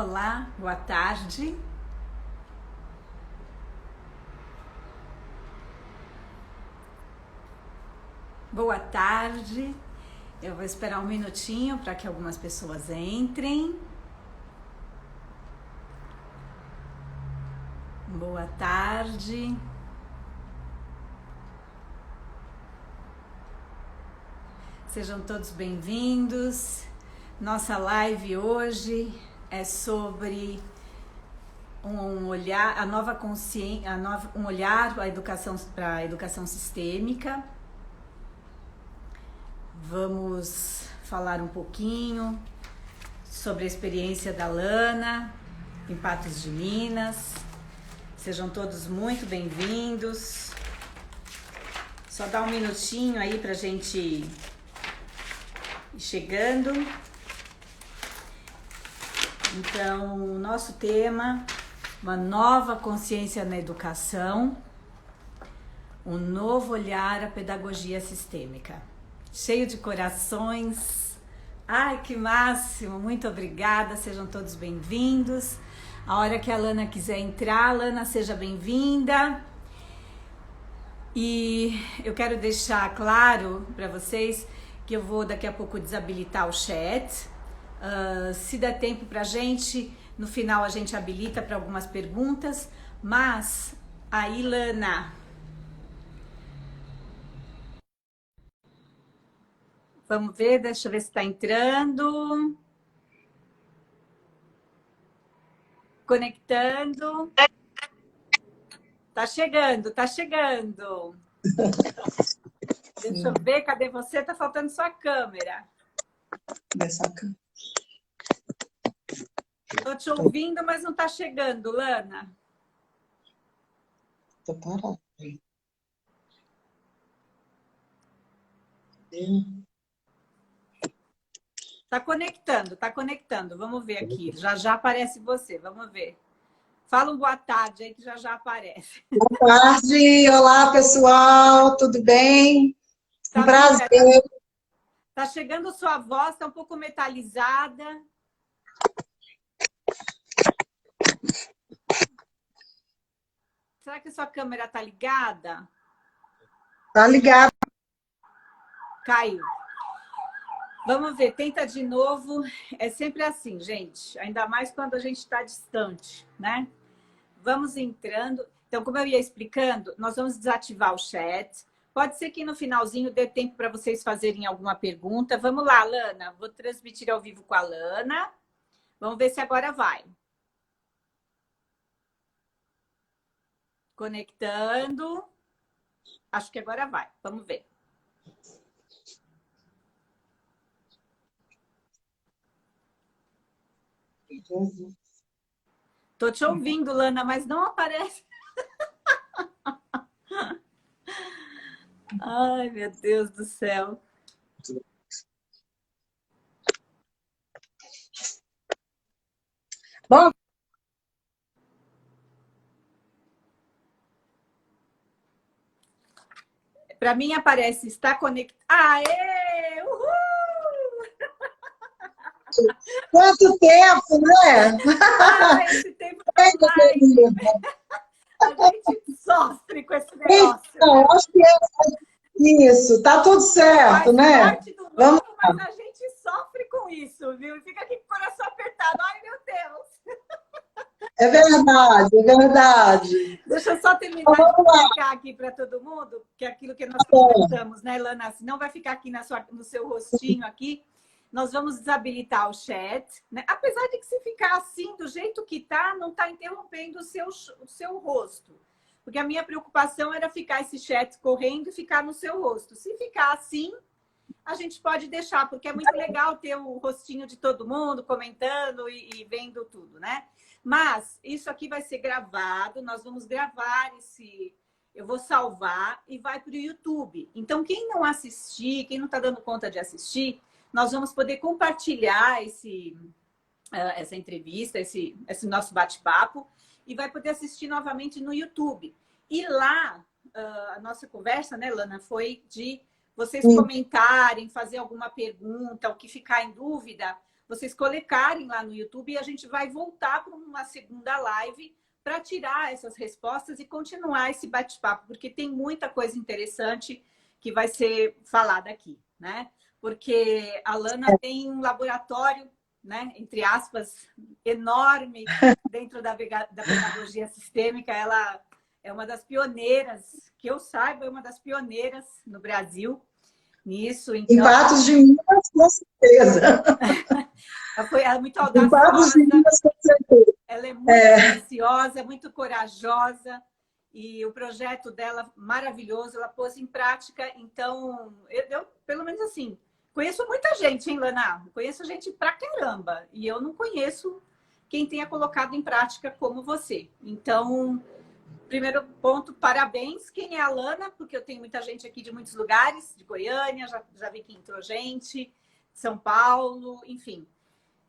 Olá, boa tarde. Boa tarde. Eu vou esperar um minutinho para que algumas pessoas entrem. Boa tarde. Sejam todos bem-vindos. Nossa live hoje é sobre um olhar, a nova consciência, um olhar para a educação sistêmica. Vamos falar um pouquinho sobre a experiência da Lana em Patos de Minas. Sejam todos muito bem-vindos. Só dá um minutinho aí pra gente ir chegando. Então, o nosso tema, uma nova consciência na educação, um novo olhar à pedagogia sistêmica. Cheio de corações. Ai, que máximo! Muito obrigada, sejam todos bem-vindos. A hora que a Lana quiser entrar, Lana, seja bem-vinda. E eu quero deixar claro para vocês que eu vou daqui a pouco desabilitar o chat. Se der tempo pra gente, no final a gente habilita para algumas perguntas. Mas aí, Lana, vamos ver, deixa eu ver se está entrando. Conectando. Tá chegando, tá chegando. Deixa eu ver, cadê você? Tá faltando sua câmera. Tô te ouvindo, mas não tá chegando, Lana. Tô parada. Tá conectando. Vamos ver aqui. Já já aparece você, vamos ver. Fala um boa tarde aí que já já aparece. Boa tarde, olá pessoal, tudo bem? Tá Um prazer. Tá chegando sua voz, tá um pouco metalizada. Será que a sua câmera tá ligada? Tá ligado? Caiu. Vamos ver, tenta de novo. É sempre assim, gente. Ainda mais quando a gente está distante, né? Vamos entrando. Então, como eu ia explicando, nós vamos desativar o chat. Pode ser que no finalzinho dê tempo para vocês fazerem alguma pergunta. Vamos lá, Lana. Vou transmitir ao vivo com a Lana. Vamos ver se agora vai. Conectando. Acho que agora vai. Vamos ver. Tô te ouvindo, Lana, mas não aparece. Ai, meu Deus do céu. Bom, Para mim aparece, está conectado. Aê! Uhul! quanto tempo, né? Ah, esse tempo da live. A gente sofre com esse negócio, Então, né? acho que é isso, tá tudo certo, Faz né? parte do Vamos novo, mas a gente sofre com isso, viu? E fica aqui com o coração apertado. Ai, meu Deus! É verdade, é verdade. Deixa eu só Então, terminar de vamos lá. explicar aqui para todo mundo, que é aquilo que nós conversamos, né, Lana? Senão vai ficar aqui no seu rostinho aqui. Nós vamos desabilitar o chat, né? Apesar de que se ficar assim, do jeito que tá, não está interrompendo o seu rosto. Porque a minha preocupação era ficar esse chat correndo e ficar no seu rosto. Se ficar assim, a gente pode deixar, porque é muito legal ter o rostinho de todo mundo comentando e vendo tudo, né? Mas isso aqui vai ser gravado, nós vamos gravar eu vou salvar e vai para o YouTube. Então, quem não assistir, quem não está dando conta de assistir, nós vamos poder compartilhar essa entrevista, esse nosso bate-papo, e vai poder assistir novamente no YouTube. E lá, a nossa conversa, né, Lana, foi de vocês comentarem, fazer alguma pergunta, o que ficar em dúvida, vocês colocarem lá no YouTube e a gente vai voltar para uma segunda live para tirar essas respostas e continuar esse bate-papo, porque tem muita coisa interessante que vai ser falada aqui, né? Porque a Lana tem um laboratório, né, entre aspas, enorme dentro da pedagogia sistêmica. Ela é uma das pioneiras, que eu saiba, é uma das pioneiras no Brasil nisso. Então, em Patos de Minas, com certeza. ela é muito Em Patos de audaciosa, Minas, com certeza. ela é muito audaciosa, é muito corajosa, e o projeto dela maravilhoso, ela pôs em prática. Então, eu pelo menos assim, conheço muita gente, hein, Lana? Conheço gente pra caramba, e eu não conheço quem tenha colocado em prática como você. Então, primeiro ponto, parabéns. Quem é a Lana? Porque eu tenho muita gente aqui de muitos lugares, de Goiânia, já vi que entrou gente, São Paulo, enfim.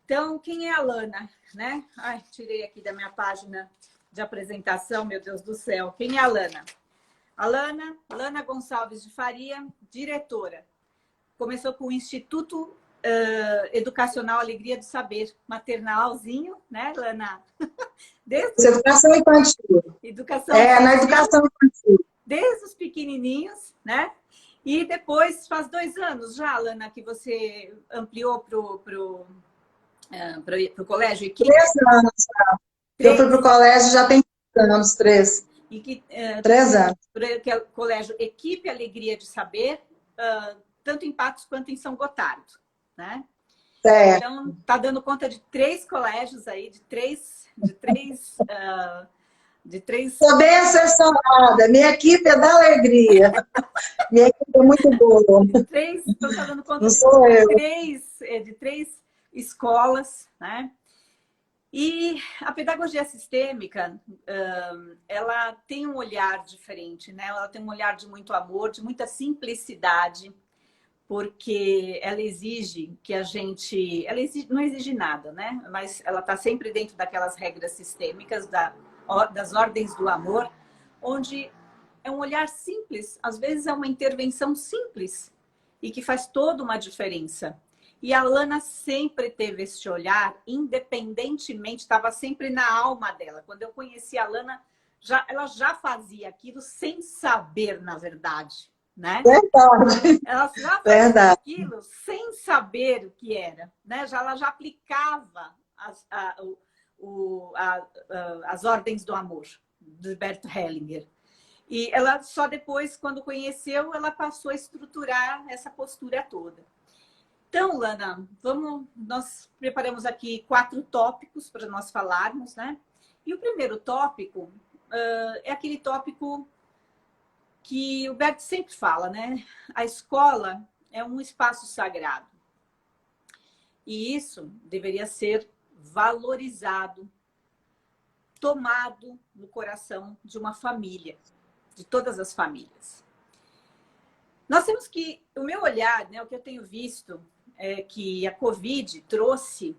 Então, quem é a Lana, né? Ai, tirei aqui da minha página de apresentação, meu Deus do céu. Quem é a Lana? A Lana Gonçalves de Faria, diretora. Começou com o Instituto Educacional Alegria do Saber, maternalzinho, né, Lana? Desde Educação infantil. educação Na educação infantil. desde os pequenininhos, né? E depois, faz 2 anos já, Lana, que você ampliou para o colégio equipe. 3 anos. Eu fui para o colégio já tem 3 anos, 3. E que 3 anos. que é o colégio Equipe Alegria de Saber, tanto em Patos quanto em São Gotardo, né? Certo. Então, está dando conta de 3 colégios aí, de três Sou bem assessorada. Minha equipe é da alegria. Minha equipe é muito boa. Então, está dando conta Não sou eu. de 3 escolas, né? E a pedagogia sistêmica, ela tem um olhar diferente, né? Ela tem um olhar de muito amor, de muita simplicidade, porque ela exige que a gente... não exige nada, né? Mas ela está sempre dentro daquelas regras sistêmicas, das ordens do amor, onde é um olhar simples, às vezes é uma intervenção simples e que faz toda uma diferença. E a Lana sempre teve esse olhar, independentemente, estava sempre na alma dela. Quando eu conheci a Lana, ela já fazia aquilo sem saber, na verdade, né? Verdade. Ela já fazia aquilo sem saber o que era, né? Ela já aplicava as ordens do amor, de Bert Hellinger. E ela só depois, quando conheceu, ela passou a estruturar essa postura toda. Então, Lana, nós preparamos aqui 4 tópicos para nós falarmos, né? E o primeiro tópico é aquele tópico que o Bert sempre fala, né? A escola é um espaço sagrado. E isso deveria ser valorizado, tomado no coração de uma família, de todas as famílias. Nós temos que, o meu olhar, né, o que eu tenho visto é que a Covid trouxe,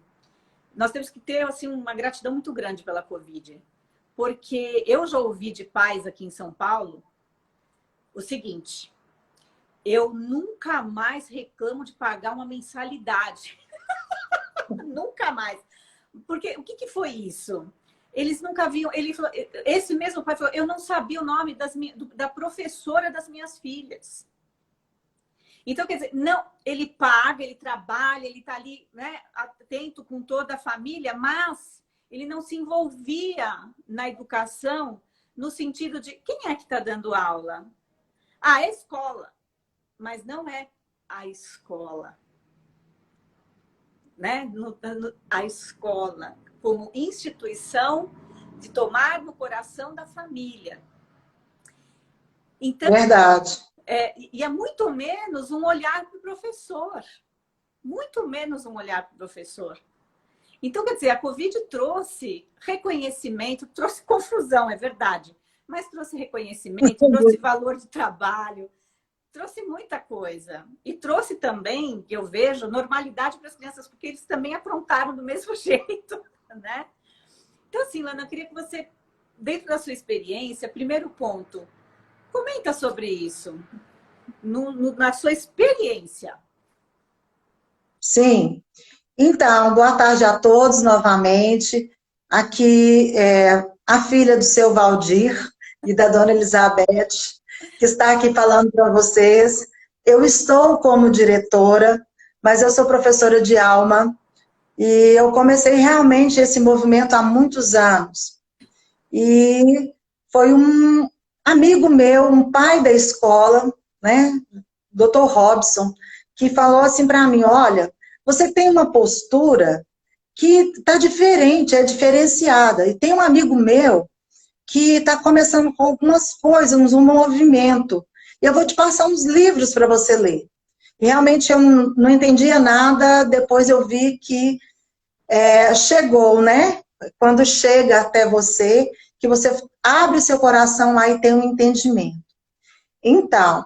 nós temos que ter assim, uma gratidão muito grande pela Covid, porque eu já ouvi de pais aqui em São Paulo o seguinte: eu nunca mais reclamo de pagar uma mensalidade. Nunca mais. Porque o que foi isso? Eles nunca viam. Esse mesmo pai falou: eu não sabia o nome da professora das minhas filhas. Então, quer dizer, não, ele paga, ele trabalha, ele está ali, né, atento com toda a família, mas ele não se envolvia na educação no sentido de quem é que está dando aula? Ah, é a escola. Mas não é a escola. Né? A escola como instituição de tomar no coração da família. Então, verdade. E é muito menos um olhar para o professor. Muito menos um olhar para o professor. Então, quer dizer, a Covid trouxe reconhecimento, trouxe confusão, é verdade, mas trouxe reconhecimento, trouxe valor de trabalho, trouxe muita coisa. E trouxe também, que eu vejo, normalidade para as crianças, porque eles também aprontaram do mesmo jeito, né? Então, assim, Lana, eu queria que você, dentro da sua experiência, primeiro ponto, comenta sobre isso, na sua experiência. Sim. Então, boa tarde a todos novamente. Aqui é a filha do seu Valdir e da dona Elizabeth, que está aqui falando para vocês. Eu estou como diretora, mas eu sou professora de alma e eu comecei realmente esse movimento há muitos anos. E foi um amigo meu, um pai da escola, né, Dr. Robson, que falou assim para mim, olha, você tem uma postura que está diferente, é diferenciada. E tem um amigo meu que está começando com algumas coisas, um movimento. E eu vou te passar uns livros para você ler. E realmente eu não entendia nada, depois eu vi que chegou, né? Quando chega até você, que você abre seu coração lá e tem um entendimento. Então,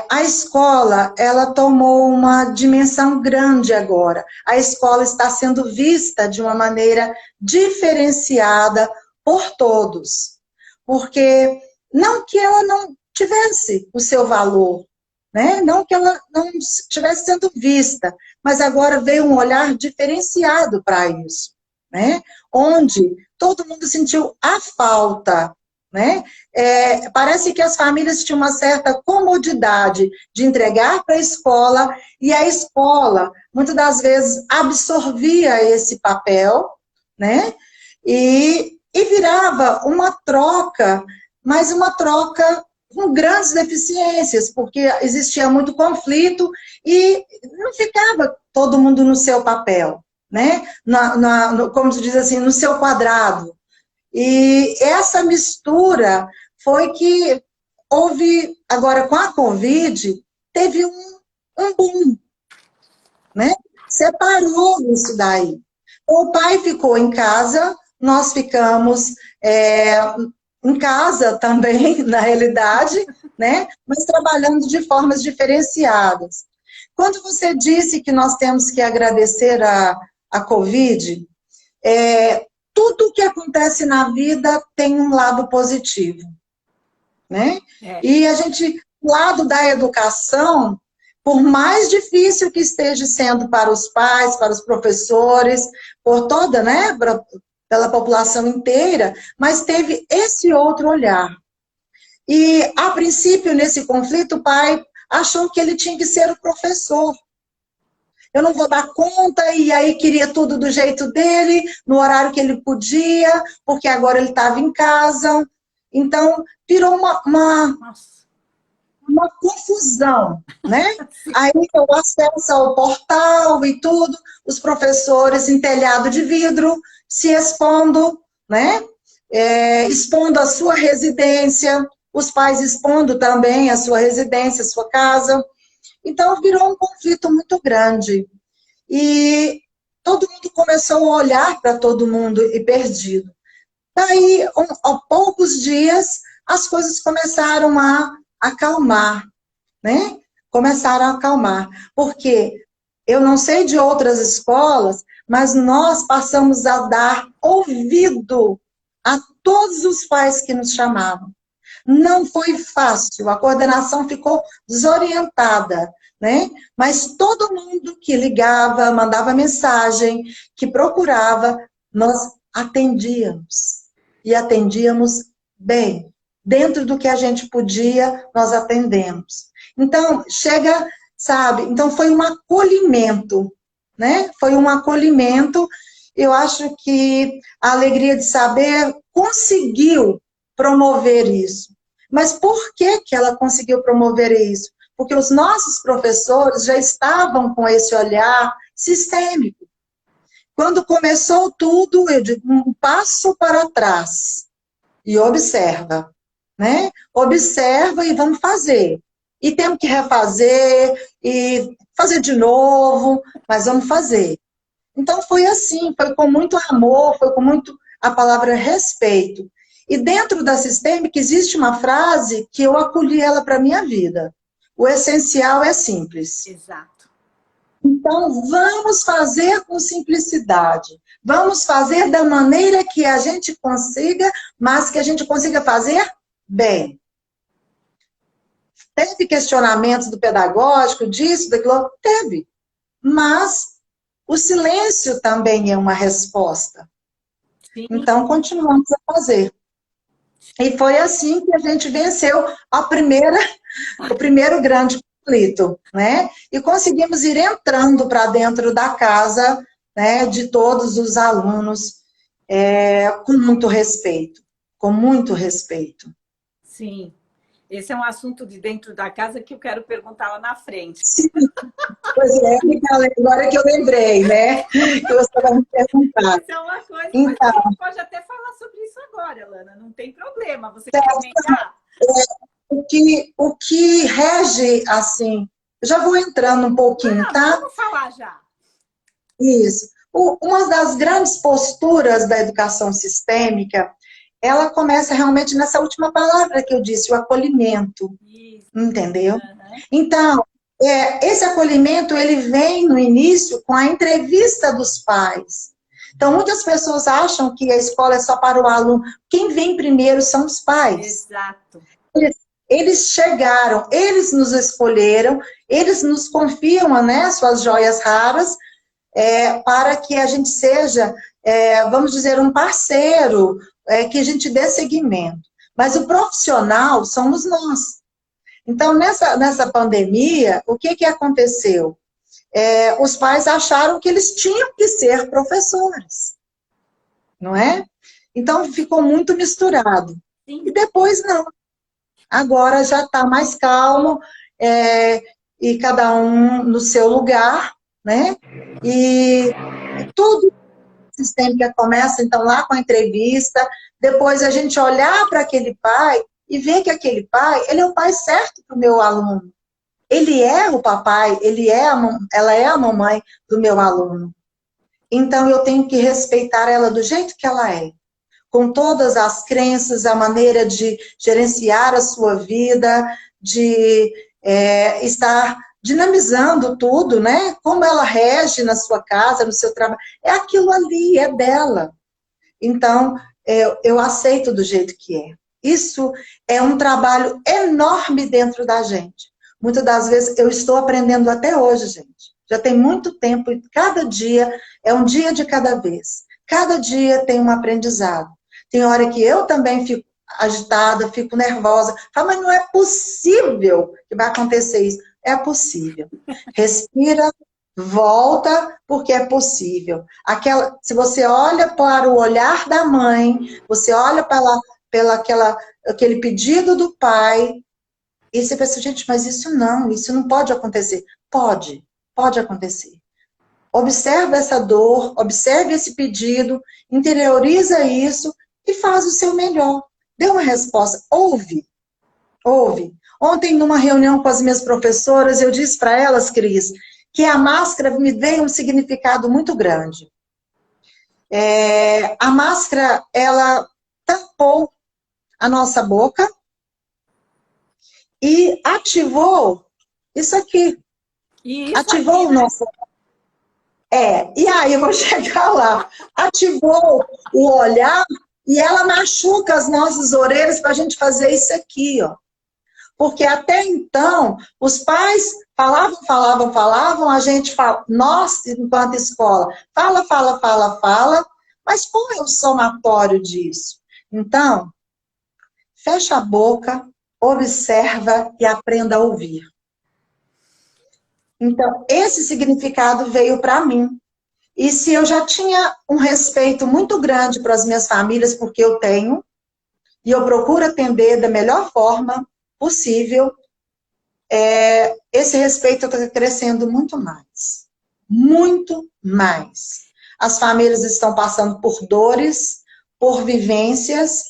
a escola, ela tomou uma dimensão grande agora. A escola está sendo vista de uma maneira diferenciada por todos. Porque não que ela não tivesse o seu valor, né? Não que ela não estivesse sendo vista, mas agora veio um olhar diferenciado para isso, né? Onde todo mundo sentiu a falta, né? Parece que as famílias tinham uma certa comodidade de entregar para a escola, e a escola, muitas das vezes, absorvia esse papel, né? E virava uma troca, mas uma troca com grandes deficiências, porque existia muito conflito e não ficava todo mundo no seu papel, né? Como se diz assim, no seu quadrado. E essa mistura foi que houve, agora com a Covid, teve um boom, né? Separou isso daí. O pai ficou em casa, nós ficamos em casa também, na realidade, né? Mas trabalhando de formas diferenciadas. Quando você disse que nós temos que agradecer a Covid, tudo que acontece na vida tem um lado positivo, né? E a gente, o lado da educação, por mais difícil que esteja sendo para os pais, para os professores, por toda, né, pela população inteira, mas teve esse outro olhar. E, a princípio, nesse conflito, o pai achou que ele tinha que ser o professor. Eu não vou dar conta, e aí queria tudo do jeito dele, no horário que ele podia, porque agora ele estava em casa. Então, virou uma confusão, né? Aí o acesso ao portal e tudo, os professores em telhado de vidro, se expondo, né? Expondo a sua residência, os pais expondo também a sua residência, a sua casa. Então, virou um conflito muito grande. E todo mundo começou a olhar para todo mundo e perdido. Daí, a poucos dias, as coisas começaram a acalmar, né? Começaram a acalmar. Porque eu não sei de outras escolas, mas nós passamos a dar ouvido a todos os pais que nos chamavam. Não foi fácil, a coordenação ficou desorientada, né? Mas todo mundo que ligava, mandava mensagem, que procurava, nós atendíamos. E atendíamos bem. Dentro do que a gente podia, nós atendemos. Então, chega, sabe? Então, foi um acolhimento, né? Foi um acolhimento. Eu acho que a Alegria de Saber conseguiu promover isso. Mas por que que ela conseguiu promover isso? Porque os nossos professores já estavam com esse olhar sistêmico. Quando começou tudo, eu digo, um passo para trás e observa, né? Observa e vamos fazer. E temos que refazer e fazer de novo, mas vamos fazer. Então foi assim, foi com muito amor, foi com muito a palavra respeito. E dentro da sistêmica existe uma frase que eu acolhi ela para a minha vida. O essencial é simples. Exato. Então, vamos fazer com simplicidade. Vamos fazer da maneira que a gente consiga, mas que a gente consiga fazer bem. Teve questionamentos do pedagógico, disso, daquilo? Teve. Mas o silêncio também é uma resposta. Sim. Então, continuamos a fazer. E foi assim que a gente venceu o primeiro grande conflito, né? E conseguimos ir entrando para dentro da casa, né, de todos os alunos, com muito respeito, com muito respeito. Sim. Esse é um assunto de dentro da casa que eu quero perguntar lá na frente. Sim, pois é, agora que eu lembrei, né? Que você vai me perguntar. Isso é uma coisa, mas Então, a gente pode até falar sobre isso agora, Lana, não tem problema. Você quer comentar? o que rege, assim, já vou entrando um pouquinho, Não, tá? vamos falar já. Isso. Uma das grandes posturas da educação sistêmica, ela começa realmente nessa última palavra que eu disse, o acolhimento, Isso. entendeu? Uhum. Então, esse acolhimento, ele vem no início com a entrevista dos pais. Então, muitas pessoas acham que a escola é só para o aluno. Quem vem primeiro são os pais. Exato. Eles chegaram, eles nos escolheram, eles nos confiam, né, suas joias raras, para que a gente seja, vamos dizer, um parceiro, que a gente dê seguimento. Mas o profissional somos nós. Então, nessa pandemia, o que aconteceu? Os pais acharam que eles tinham que ser professores, não é? Então, ficou muito misturado. Sim. E depois, não. Agora já está mais calmo, e cada um no seu lugar, né? E tudo sistêmica começa, então, lá com a entrevista, depois a gente olhar para aquele pai e ver que aquele pai, ele é o pai certo para o meu aluno. Ele é o papai, ela é a mamãe do meu aluno. Então, eu tenho que respeitar ela do jeito que ela é. Com todas as crenças, a maneira de gerenciar a sua vida, de estar dinamizando tudo, né? Como ela rege na sua casa, no seu trabalho. É aquilo ali, é dela. Então, eu aceito do jeito que é. Isso é um trabalho enorme dentro da gente. Muitas das vezes eu estou aprendendo até hoje, gente. Já tem muito tempo e cada dia é um dia de cada vez. Cada dia tem um aprendizado. Tem hora que eu também fico agitada, fico nervosa. Falo, mas não é possível que vai acontecer isso. É possível. Respira, volta, porque é possível. Se você olha para o olhar da mãe, você olha aquele pedido do pai, e você pensa, gente, mas isso não pode acontecer. Pode acontecer. Observa essa dor, observe esse pedido, interioriza isso e faz o seu melhor. Dê uma resposta, ouve. Ontem, numa reunião com as minhas professoras, eu disse para elas, Cris, que a máscara me deu um significado muito grande. A máscara, ela tampou a nossa boca e ativou isso aqui. Ativou o nosso... e aí eu vou chegar lá. Ativou o olhar e ela machuca as nossas orelhas para a gente fazer isso aqui, ó. Porque até então, os pais falavam, a gente fala, nós, enquanto escola, fala, mas qual é o somatório disso? Então, fecha a boca, observa e aprenda a ouvir. Então, esse significado veio para mim. E se eu já tinha um respeito muito grande para as minhas famílias, porque eu tenho, e eu procuro atender da melhor forma possível, esse respeito está crescendo muito mais. Muito mais. As famílias estão passando por dores, por vivências,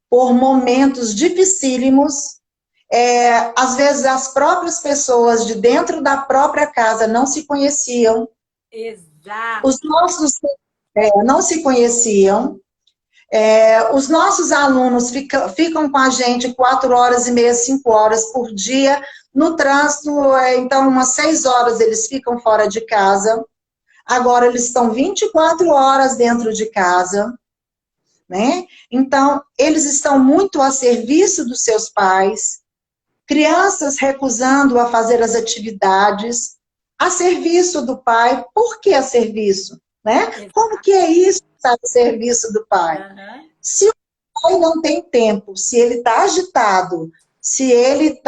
por momentos dificílimos. Às vezes as próprias pessoas de dentro da própria casa não se conheciam. Exato. Os nossos não se conheciam. Os nossos alunos ficam com a gente 4 horas e meia, 5 horas por dia. No trânsito, então, umas 6 horas eles ficam fora de casa. Agora eles estão 24 horas dentro de casa, né? Então, eles estão muito a serviço dos seus pais. Crianças recusando a fazer as atividades. a serviço do pai. Por que a serviço? Né? Como que é isso, estar a serviço do pai? Se o pai não tem tempo, se ele está agitado, se ele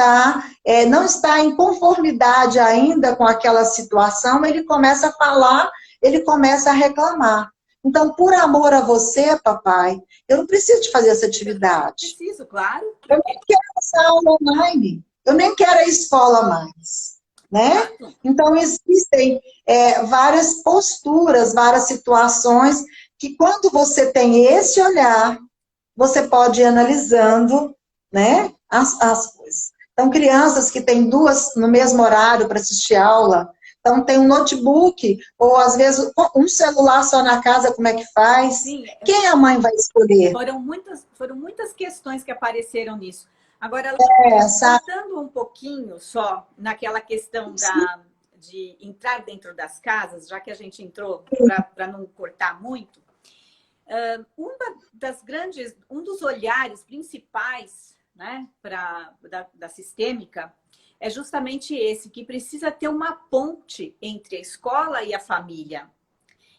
não está em conformidade ainda com aquela situação, ele começa a falar, ele começa a reclamar. Então, por amor a você, papai, eu não preciso de fazer essa atividade. Preciso, claro. Eu nem quero essa aula online. Eu nem quero a escola mais. Né? Então, existem várias posturas, várias situações que quando você tem esse olhar, você pode ir analisando, né, as coisas. Então, crianças que têm duas no mesmo horário para assistir aula, então tem um notebook, ou às vezes um celular só na casa, como é que faz? Sim. Quem a mãe vai escolher? Foram muitas questões que apareceram nisso. Agora, voltando um pouquinho só naquela questão de entrar dentro das casas, já que a gente entrou, para não cortar muito, um dos olhares principais, né, da sistêmica é justamente esse, que precisa ter uma ponte entre a escola e a família.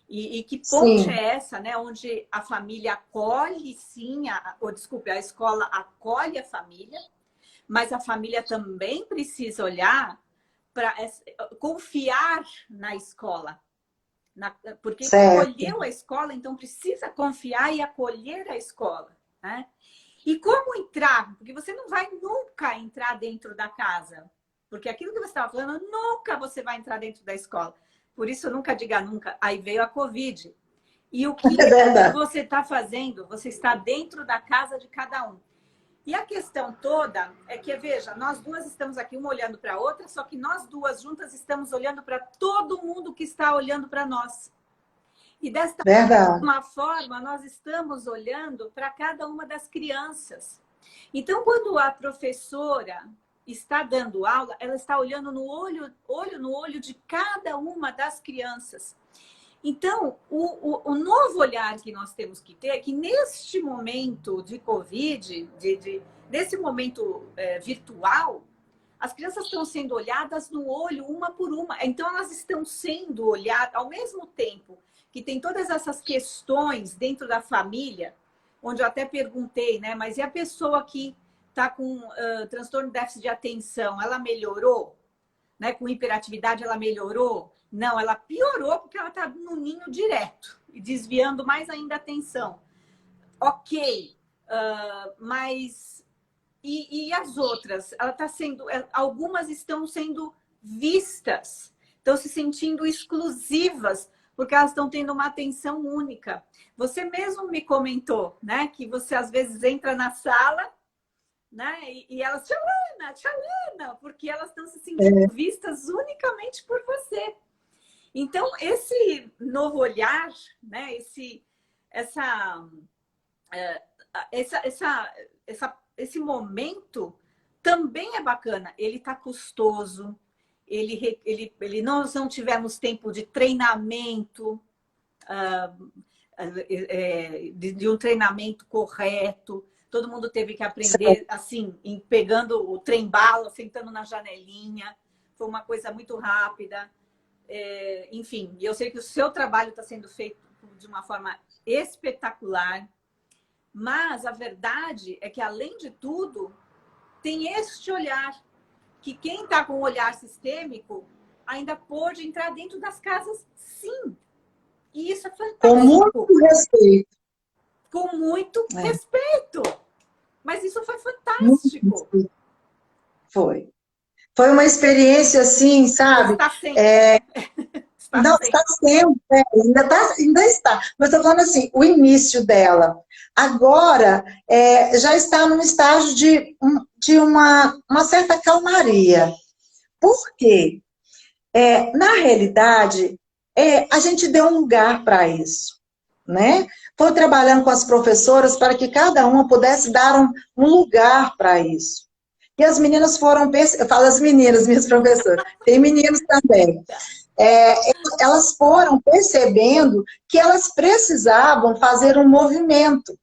E que ponte sim. É essa, né? Onde a família acolhe, sim, a escola acolhe a família, mas a família também precisa olhar para confiar na escola. Porque acolheu a escola, então precisa confiar e acolher a escola. Né? E como entrar? Porque você não vai nunca entrar dentro da casa. Porque aquilo que você estava falando, nunca você vai entrar dentro da escola. Por isso, nunca diga nunca. Aí veio a Covid. E o que você está fazendo? Você está dentro da casa de cada um. E a questão toda é que, veja, nós duas estamos aqui, uma olhando para a outra, só que nós duas juntas estamos olhando para todo mundo que está olhando para nós. E desta mesma forma, nós estamos olhando para cada uma das crianças. Então, quando a professora está dando aula, ela está olhando olho no olho de cada uma das crianças. Então, o novo olhar que nós temos que ter é que neste momento de Covid, nesse momento virtual, as crianças estão sendo olhadas no olho uma por uma. Então, elas estão sendo olhadas ao mesmo tempo que tem todas essas questões dentro da família, onde eu até perguntei, né? Mas e a pessoa que está com transtorno de déficit de atenção, ela melhorou? Né? Com hiperatividade, ela melhorou? Não, ela piorou porque ela está no ninho direto e desviando mais ainda a atenção. Ok, mas e as outras? Ela está sendo, algumas estão sendo vistas, estão se sentindo exclusivas porque elas estão tendo uma atenção única. Você mesmo me comentou, né, que você às vezes entra na sala, né, e elas tchalana, porque elas estão se sentindo vistas unicamente por você. Então, esse novo olhar, né, esse momento também é bacana. Ele está custoso, nós não tivemos tempo de treinamento, de um treinamento correto. Todo mundo teve que aprender, assim, pegando o trem-bala, sentando na janelinha. Foi uma coisa muito rápida. Enfim, eu sei que o seu trabalho está sendo feito de uma forma espetacular, mas a verdade é que, além de tudo, tem este olhar, que quem está com o olhar sistêmico ainda pôde entrar dentro das casas, sim. E isso é fantástico. Com muito respeito. Com muito respeito. Mas isso foi fantástico. Foi. Foi uma experiência assim, sabe? Está sendo. Está sendo, ainda está. Mas estou falando assim, o início dela. Agora, já está num estágio de uma certa calmaria. Por quê? Na realidade, a gente deu um lugar para isso, né? Foi trabalhando com as professoras para que cada uma pudesse dar um lugar para isso. E as meninas foram... Eu falo as meninas, minhas professoras. Tem meninos também. Elas foram percebendo que elas precisavam fazer um movimento.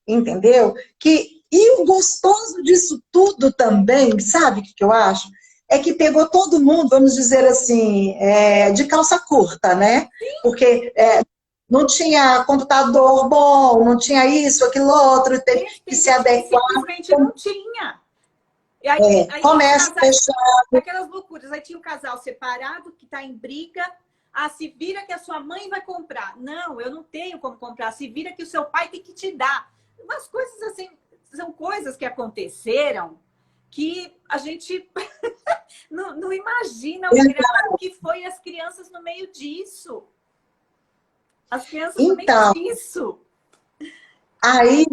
Entendeu? E o gostoso disso tudo também, sabe o que eu acho? é que pegou todo mundo, vamos dizer assim, de calça curta, né? Porque não tinha computador bom, não tinha isso, aquilo outro, teve que se adequar. Simplesmente não tinha. E aí Comércio fechado. aquelas loucuras. Aí tinha um casal separado que está em briga. Ah, se vira que a sua mãe vai comprar. Não, eu não tenho como comprar. Se vira que o seu pai tem que te dar. Umas coisas assim, são coisas que aconteceram que a gente não imagina o grave que foi as crianças no meio disso. As crianças no meio disso. Aí,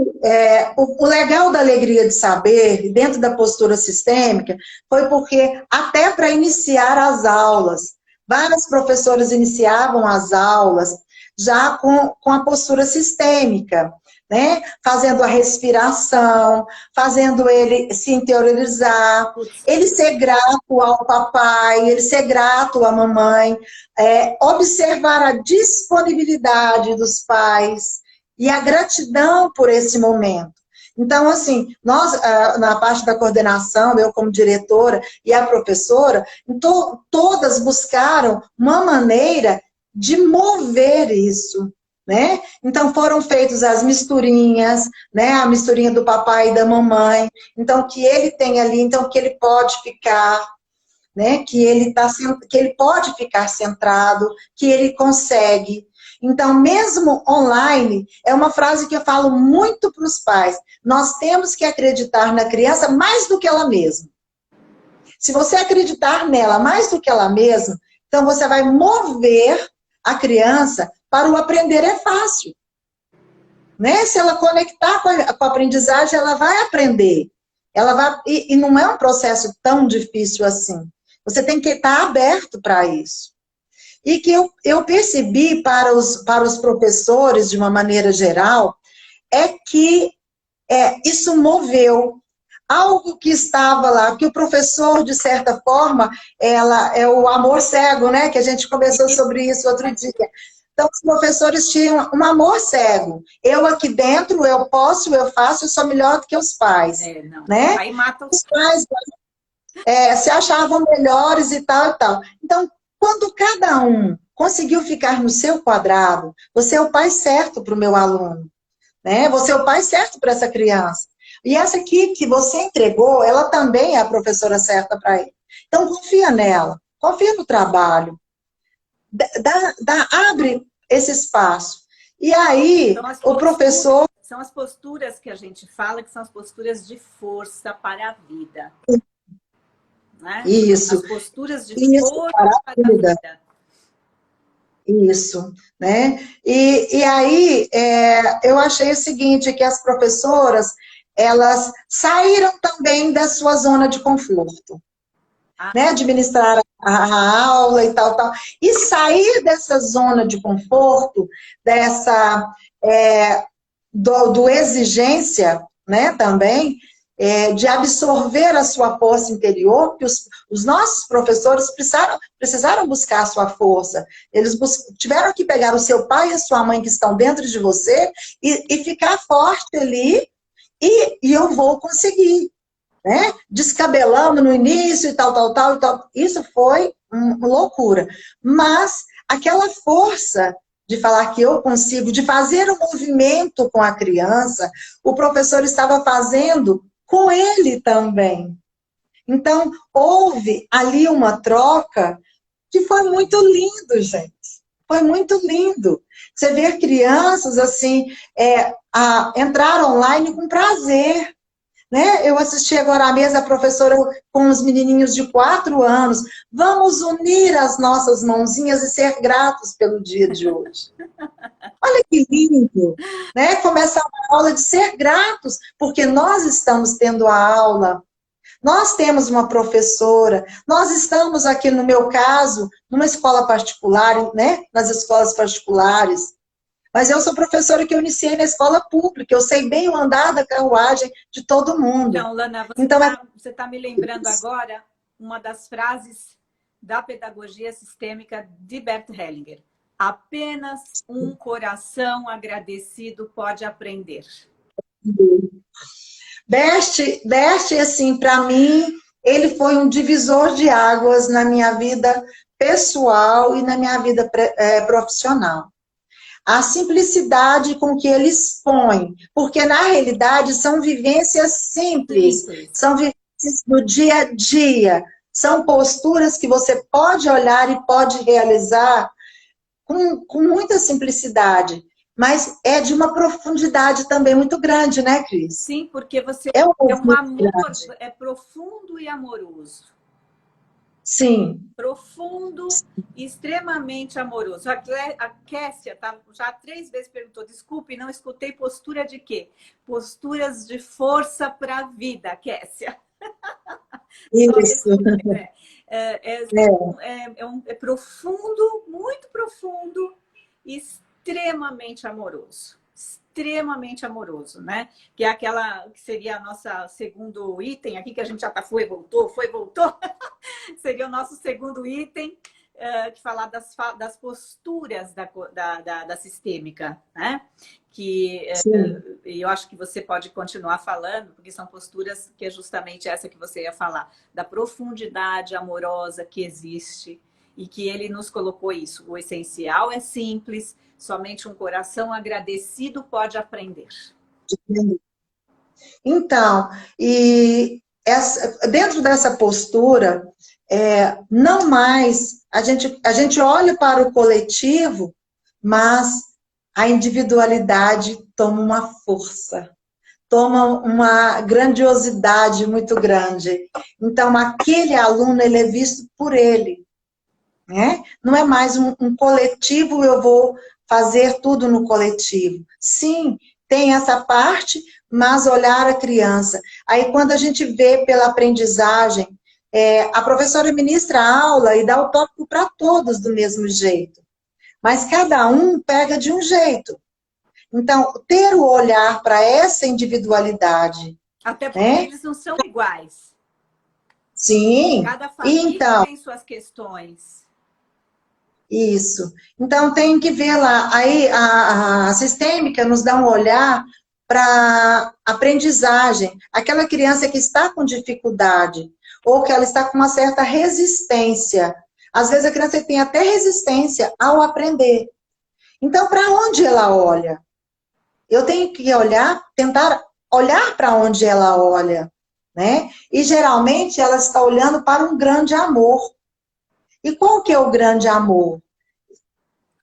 o legal da alegria de saber, dentro da postura sistêmica, foi porque até para iniciar as aulas, várias professoras iniciavam as aulas já com a postura sistêmica, né? Fazendo a respiração, fazendo ele se interiorizar, ele ser grato ao papai, ele ser grato à mamãe, observar a disponibilidade dos pais, e a gratidão por esse momento. Então, assim, nós, na parte da coordenação, eu como diretora e a professora, então, todas buscaram uma maneira de mover isso, né? Então, foram feitas as misturinhas, né? A misturinha do papai e da mamãe. Então, que ele tem ali, então, que ele pode ficar, né? Que ele pode ficar centrado, que ele consegue. Então, mesmo online, é uma frase que eu falo muito para os pais. Nós temos que acreditar na criança mais do que ela mesma. Se você acreditar nela mais do que ela mesma, então você vai mover a criança para o aprender é fácil. Né? Se ela conectar com a aprendizagem, ela vai aprender. Ela vai, e não é um processo tão difícil assim. Você tem que estar aberto para isso. E que eu percebi para os professores, de uma maneira geral, é que isso moveu algo que estava lá, que o professor, de certa forma, é o amor cego, né? Que a gente conversou sobre isso outro dia. Então, os professores tinham um amor cego. Eu aqui dentro, eu posso, eu faço, eu sou melhor do que os pais. Né? Aí matam os pais se achavam melhores e tal e tal. Então, quando cada um conseguiu ficar no seu quadrado, você é o pai certo para o meu aluno, né? Você é o pai certo para essa criança. E essa aqui que você entregou, ela também é a professora certa para ele. Então, confia nela, confia no trabalho, abre esse espaço. E aí, o professor... São as posturas que a gente fala, que são as posturas de força para a vida. Né? Isso. As posturas de força para a vida. Isso, né? E aí, eu achei o seguinte, que as professoras, elas saíram também da sua zona de conforto, né? Administrar a aula e tal, tal. E sair dessa zona de conforto, do exigência, né, também, de absorver a sua força interior, porque os nossos professores precisaram buscar a sua força. Eles tiveram que pegar o seu pai e a sua mãe que estão dentro de você e ficar forte ali, e eu vou conseguir. Né? Descabelando no início e tal, tal, tal, e tal. Isso foi uma loucura. Mas aquela força de falar que eu consigo, de fazer um movimento com a criança, o professor estava fazendo com ele também. Então, houve ali uma troca que foi muito lindo, gente. Foi muito lindo. Você vê crianças, assim, entrar online com prazer. Né? Eu assisti agora à mesa a professora com os menininhos de 4 anos. Vamos unir as nossas mãozinhas e ser gratos pelo dia de hoje. Olha que lindo, né? Começar uma aula de ser gratos, porque nós estamos tendo a aula. Nós temos uma professora, nós estamos aqui, no meu caso, numa escola particular, né? Nas escolas particulares. Mas eu sou professora que eu iniciei na escola pública, eu sei bem o andar da carruagem de todo mundo. Então, Lana, você tá me lembrando agora uma das frases da pedagogia sistêmica de Bert Hellinger. Apenas um coração agradecido pode aprender. Bert, assim, para mim, ele foi um divisor de águas na minha vida pessoal e na minha vida profissional. A simplicidade com que ele expõe, porque na realidade são vivências simples, são vivências do dia a dia, são posturas que você pode olhar e pode realizar com muita simplicidade, mas é de uma profundidade também muito grande, né, Cris? Sim, porque você é um amor, é profundo e amoroso. Sim. Profundo e extremamente amoroso. A Kessia tá, já 3 vezes perguntou, desculpe, não escutei postura de quê? Posturas de força para a vida, Kessia. Isso. É profundo, muito profundo e extremamente amoroso. Extremamente amoroso, né? Que é aquela que seria a nossa segundo item aqui, que a gente já foi, voltou. Seria o nosso segundo item, que falar das posturas da sistêmica, né? Que eu acho que você pode continuar falando, porque são posturas que é justamente essa que você ia falar, da profundidade amorosa que existe e que ele nos colocou isso. O essencial é simples, somente um coração agradecido pode aprender. Então, dentro dessa postura, não mais, a gente olha para o coletivo, mas a individualidade toma uma força, toma uma grandiosidade muito grande. Então, aquele aluno, ele é visto por ele, né? Não é mais um coletivo, eu vou fazer tudo no coletivo. Sim, tem essa parte, mas olhar a criança. Aí, quando a gente vê pela aprendizagem, a professora ministra a aula e dá o tópico para todos do mesmo jeito. Mas cada um pega de um jeito. Então, ter o olhar para essa individualidade. Até porque eles não são iguais. Sim. Cada família tem suas questões. Isso. Então, tem que ver lá. Aí, a sistêmica nos dá um olhar para aprendizagem. Aquela criança que está com dificuldade, ou que ela está com uma certa resistência. Às vezes, a criança tem até resistência ao aprender. Então, para onde ela olha? Eu tenho que olhar, tentar olhar para onde ela olha, né? E, geralmente, ela está olhando para um grande amor. E qual que é o grande amor?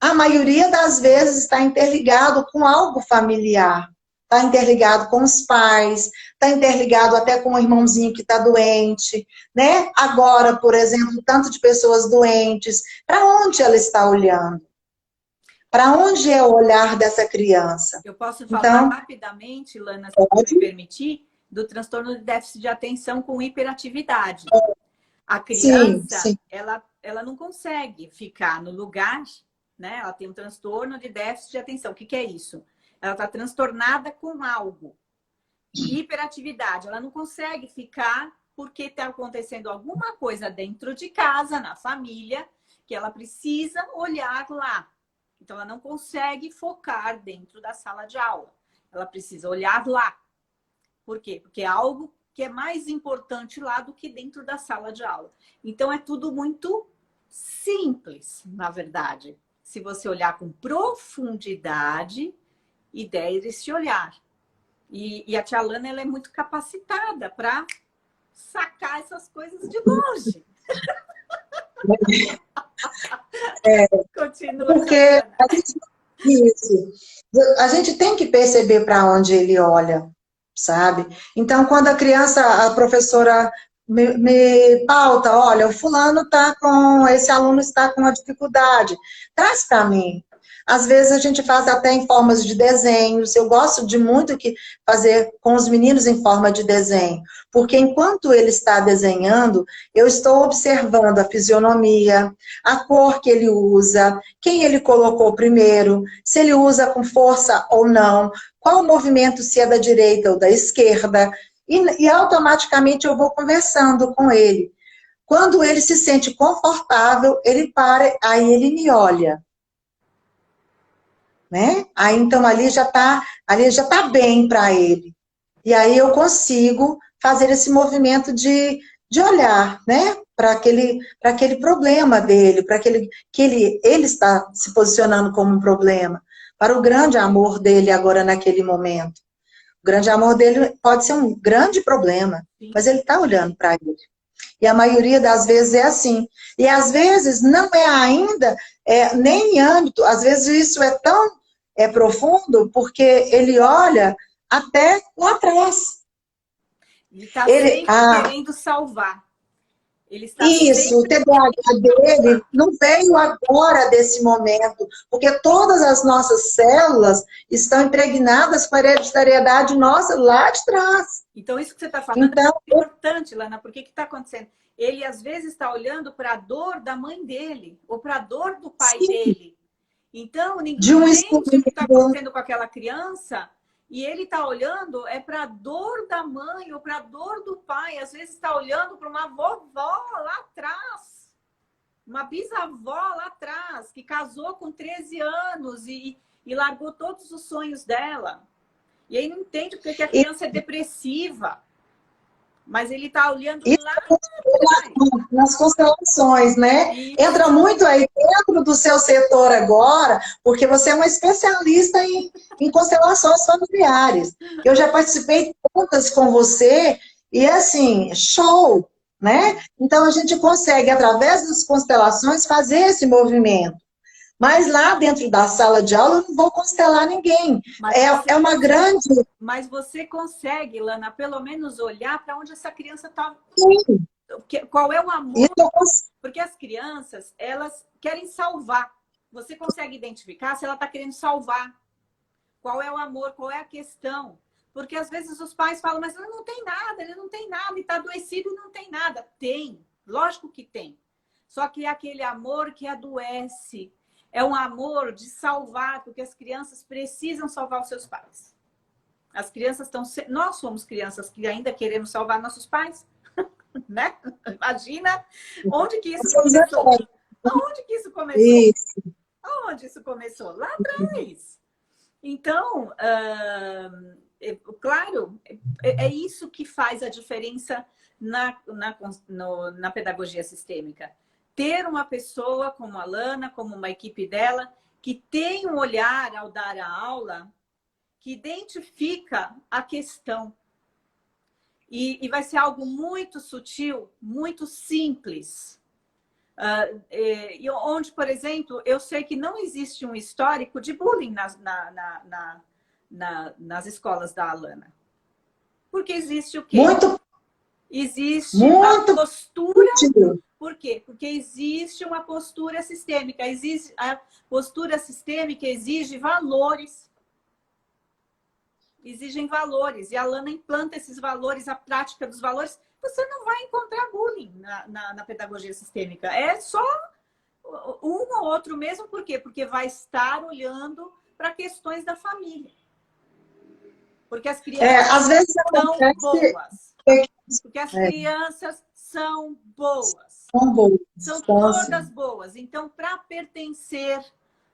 A maioria das vezes está interligado com algo familiar. Está interligado com os pais, está interligado até com o irmãozinho que está doente, né? Agora, por exemplo, tanto de pessoas doentes, para onde ela está olhando? Para onde é o olhar dessa criança? Eu posso falar rapidamente, Lana, se você me permitir, do transtorno de déficit de atenção com hiperatividade. A criança, sim. Ela não consegue ficar no lugar, né? Ela tem um transtorno de déficit de atenção. O que é isso? Ela está transtornada com algo. Hiperatividade. Ela não consegue ficar porque está acontecendo alguma coisa dentro de casa, na família, que ela precisa olhar lá. Então, ela não consegue focar dentro da sala de aula. Ela precisa olhar lá. Por quê? Porque é algo que é mais importante lá do que dentro da sala de aula. Então, é tudo muito simples, na verdade. Se você olhar com profundidade e der esse olhar. E a tia Lana, ela é muito capacitada para sacar essas coisas de longe. Continua. Porque a gente tem que perceber para onde ele olha, sabe? Então, quando a criança, a professora me pauta, olha, o fulano esse aluno está com uma dificuldade, traz para mim. Às vezes a gente faz até em formas de desenhos, eu gosto de muito fazer com os meninos em forma de desenho, porque enquanto ele está desenhando, eu estou observando a fisionomia, a cor que ele usa, quem ele colocou primeiro, se ele usa com força ou não, qual o movimento, se é da direita ou da esquerda, e automaticamente eu vou conversando com ele. Quando ele se sente confortável, ele para, aí ele me olha. Né? Aí, então, ali já tá bem para ele. E aí eu consigo fazer esse movimento de de olhar, né, para aquele problema dele, para aquele que ele está se posicionando como um problema, para o grande amor dele agora naquele momento. O grande amor dele pode ser um grande problema, mas ele está olhando para ele. E a maioria das vezes é assim. E às vezes não é ainda nem em âmbito, às vezes isso é tão profundo, porque ele olha até lá atrás. Ele está sempre querendo salvar. Ele está isso, o TDAH dele não veio agora desse momento, porque todas as nossas células estão impregnadas com a hereditariedade nossa lá de trás. Então, isso que você está falando é importante, Lana, porque o que está acontecendo? Ele, às vezes, está olhando para a dor da mãe dele, ou para a dor do pai dele. Então, ninguém entende o que está acontecendo com aquela criança, e ele está olhando para a dor da mãe, ou para a dor do pai. Às vezes, está olhando para uma vovó lá atrás, uma bisavó lá atrás, que casou com 13 anos e largou todos os sonhos dela. E aí não entende porque que a criança é depressiva. Mas ele está olhando lá nas constelações, né? Isso. Entra muito aí dentro do seu setor agora, porque você é uma especialista em constelações familiares. Eu já participei de tantas com você e, assim, show, né? Então, a gente consegue, através das constelações, fazer esse movimento. Mas lá dentro da sala de aula eu não vou constelar ninguém. É uma grande... Mas você consegue, Lana, pelo menos olhar para onde essa criança está. Qual é o amor? Porque as crianças, elas querem salvar. Você consegue identificar se ela está querendo salvar. Qual é o amor? Qual é a questão? Porque às vezes os pais falam, mas ele não tem nada, ele está adoecido e não tem nada. Tem, lógico que tem. Só que é aquele amor que adoece. É um amor de salvar, porque as crianças precisam salvar os seus pais. As crianças estão... Nós somos crianças que ainda queremos salvar nossos pais, né? Imagina onde que isso começou. Onde que isso começou? Isso. Onde isso começou? Lá atrás. Então, claro, é isso que faz a diferença na pedagogia sistêmica. Ter uma pessoa como a Lana, como uma equipe dela, que tem um olhar ao dar a aula, que identifica a questão. E vai ser algo muito sutil, muito simples. Onde, por exemplo, eu sei que não existe um histórico de bullying nas escolas da Alana. Porque existe o quê? Existe a postura... Por quê? Porque existe uma postura sistêmica. A postura sistêmica exige valores. Exigem valores. E a Lana implanta esses valores, a prática dos valores. Você não vai encontrar bullying na pedagogia sistêmica. É só um ou outro mesmo. Por quê? Porque vai estar olhando para questões da família. Porque as crianças às vezes são boas. Porque as crianças são boas. São todas boas. Então, para pertencer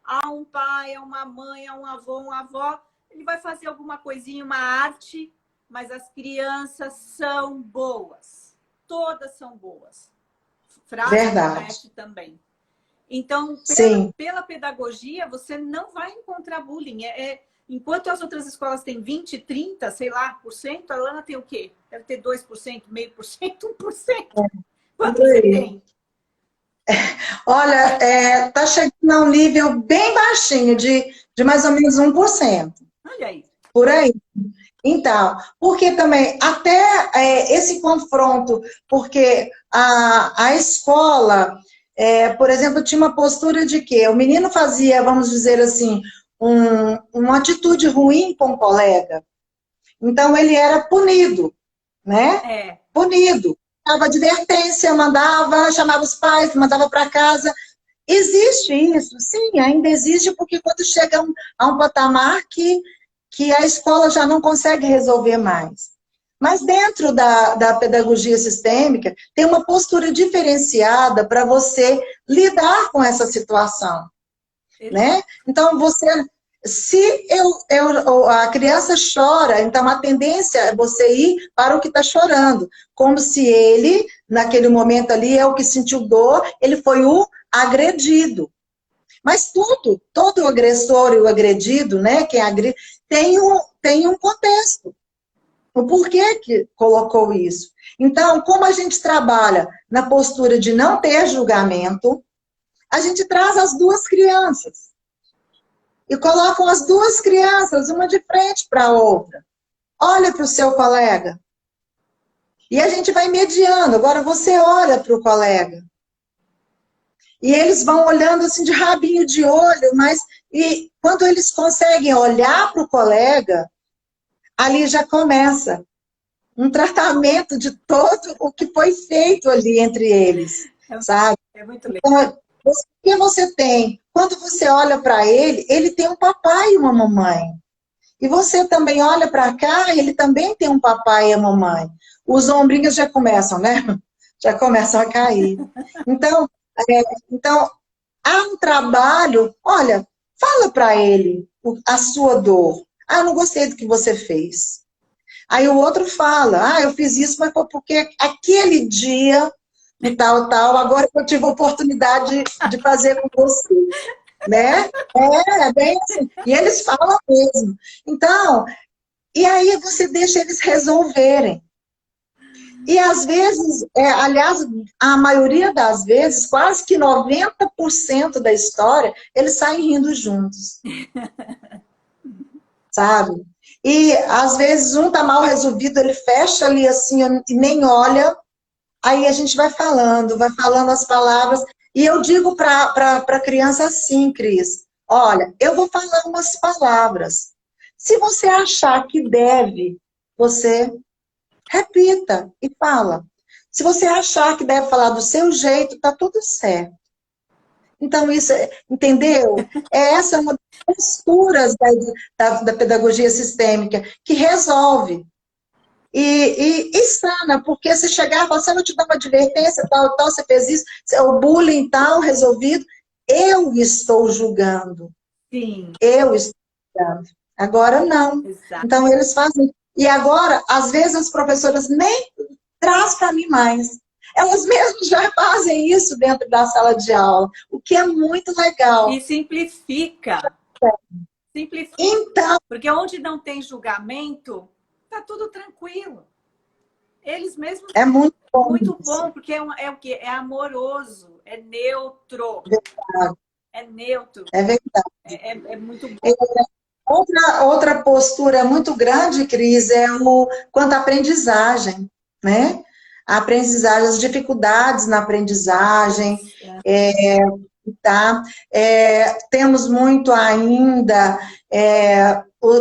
a um pai, a uma mãe, a um avô, uma avó, ele vai fazer alguma coisinha, uma arte, mas as crianças são boas. Todas são boas. Frase também. Então, pela pedagogia, você não vai encontrar bullying. Enquanto as outras escolas têm 20, 30, sei lá, por cento, a Lana tem o quê? Deve ter 2%, 0,5%, 1%. Quanto você tem? Olha, está chegando a um nível bem baixinho, de mais ou menos 1%. Olha aí. Por aí. Então, porque também, até esse confronto, porque a escola, por exemplo, tinha uma postura de que o menino fazia, vamos dizer assim, uma atitude ruim com o colega. Então, ele era punido, né? Punido. Dava advertência, chamava os pais, mandava para casa. Existe isso? Sim, ainda existe, porque quando chega a um patamar que a escola já não consegue resolver mais. Mas dentro da pedagogia sistêmica, tem uma postura diferenciada para você lidar com essa situação. Né? Então, Se a criança chora, então a tendência é você ir para o que está chorando, como se ele, naquele momento ali, é o que sentiu dor, ele foi o agredido. Mas todo o agressor e o agredido, né, quem agride, tem um contexto. O porquê que colocou isso? Então, como a gente trabalha na postura de não ter julgamento, a gente traz as duas crianças. E colocam as duas crianças, uma de frente para a outra. Olha para o seu colega. E a gente vai mediando. Agora você olha para o colega. E eles vão olhando assim de rabinho de olho, mas e quando eles conseguem olhar para o colega, ali já começa um tratamento de todo o que foi feito ali entre eles, sabe? É muito legal. Então, o que você tem? Quando você olha para ele, ele tem um papai e uma mamãe. E você também olha para cá, ele também tem um papai e a mamãe. Os ombrinhos já começam, né? Já começam a cair. Então, então há um trabalho, olha, fala para ele a sua dor. Ah, eu não gostei do que você fez. Aí o outro fala, ah, eu fiz isso, mas foi porque aquele dia, e tal, agora eu tive a oportunidade de fazer com você. Né? É bem assim. E eles falam mesmo. Então, e aí você deixa eles resolverem. E às vezes, aliás, a maioria das vezes, quase que 90% da história, eles saem rindo juntos. Sabe? E às vezes um tá mal resolvido, ele fecha ali assim e nem olha. Aí a gente vai falando as palavras. E eu digo para a criança assim, Cris, olha, eu vou falar umas palavras. Se você achar que deve, você repita e fala. Se você achar que deve falar do seu jeito, tá tudo certo. Então, isso, entendeu? Essa é uma das posturas da pedagogia sistêmica, que resolve. E sana, porque se chegar e falar, você não te dá uma advertência, tal, você fez isso, o bullying tal, resolvido, eu estou julgando. Sim. Eu estou julgando. Agora não. Exato. Então eles fazem. E agora, às vezes as professoras nem trazem para mim mais. Elas mesmas já fazem isso dentro da sala de aula, o que é muito legal. E simplifica. Simplifica. Então, porque onde não tem julgamento, tá tudo tranquilo. Eles mesmos. É muito bom. Muito bom, porque é o quê? É amoroso, é neutro. Verdade. É neutro. É verdade. É muito bom. Outra postura muito grande, Cris, é quanto à aprendizagem, né? A aprendizagem, as dificuldades na aprendizagem, tá? Temos muito ainda,